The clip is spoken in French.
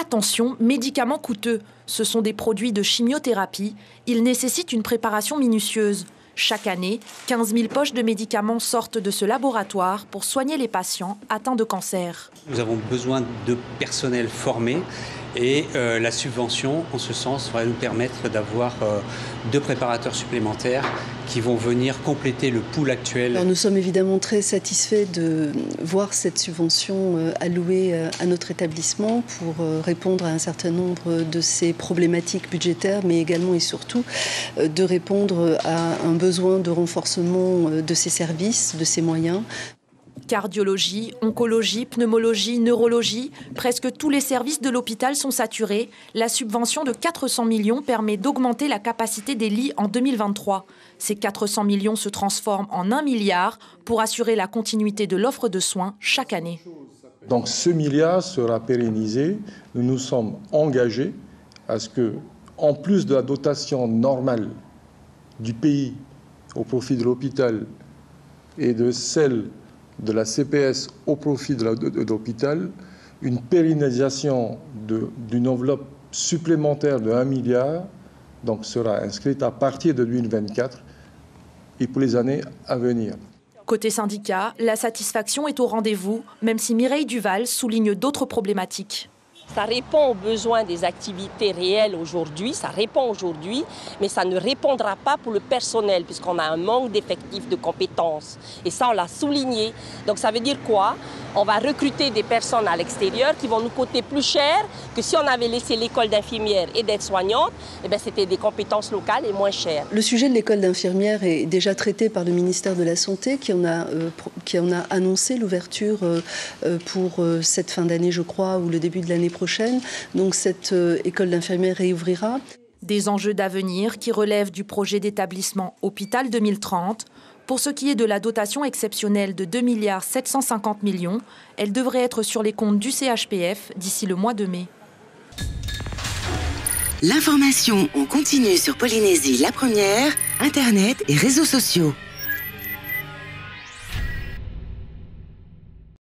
Attention, médicaments coûteux. Ce sont des produits de chimiothérapie. Ils nécessitent une préparation minutieuse. Chaque année, 15 000 poches de médicaments sortent de ce laboratoire pour soigner les patients atteints de cancer. Nous avons besoin de personnel formé et la subvention, en ce sens, va nous permettre d'avoir 2 préparateurs supplémentaires qui vont venir compléter le pool actuel. Alors nous sommes évidemment très satisfaits de voir cette subvention allouée à notre établissement pour répondre à un certain nombre de ces problématiques budgétaires, mais également et surtout de répondre à un besoin de renforcement de ces services, de ces moyens. Cardiologie, oncologie, pneumologie, neurologie, presque tous les services de l'hôpital sont saturés. La subvention de 400 millions permet d'augmenter la capacité des lits en 2023. Ces 400 millions se transforment en 1 milliard pour assurer la continuité de l'offre de soins chaque année. Donc ce milliard sera pérennisé. Nous nous sommes engagés à ce que, en plus de la dotation normale du pays au profit de l'hôpital et de celle de la CPS au profit de l'hôpital, une pérennisation d'une enveloppe supplémentaire de 1 milliard donc, sera inscrite à partir de 2024 et pour les années à venir. Côté syndicat, la satisfaction est au rendez-vous, même si Mireille Duval souligne d'autres problématiques. Ça répond aux besoins des activités réelles aujourd'hui, ça répond aujourd'hui, mais ça ne répondra pas pour le personnel puisqu'on a un manque d'effectifs, de compétences. Et ça, on l'a souligné. Donc ça veut dire quoi? On va recruter des personnes à l'extérieur qui vont nous coûter plus cher que si on avait laissé l'école d'infirmière et d'aide-soignante. Eh bien, c'était des compétences locales et moins chères. Le sujet de l'école d'infirmière est déjà traité par le ministère de la Santé qui en a annoncé l'ouverture pour cette fin d'année, je crois, ou le début de l'année prochaine. Donc cette école d'infirmière réouvrira. Des enjeux d'avenir qui relèvent du projet d'établissement Hôpital 2030. Pour ce qui est de la dotation exceptionnelle de 2 750 millions, elle devrait être sur les comptes du CHPF d'ici le mois de mai. L'information en continu sur Polynésie la première, Internet et réseaux sociaux.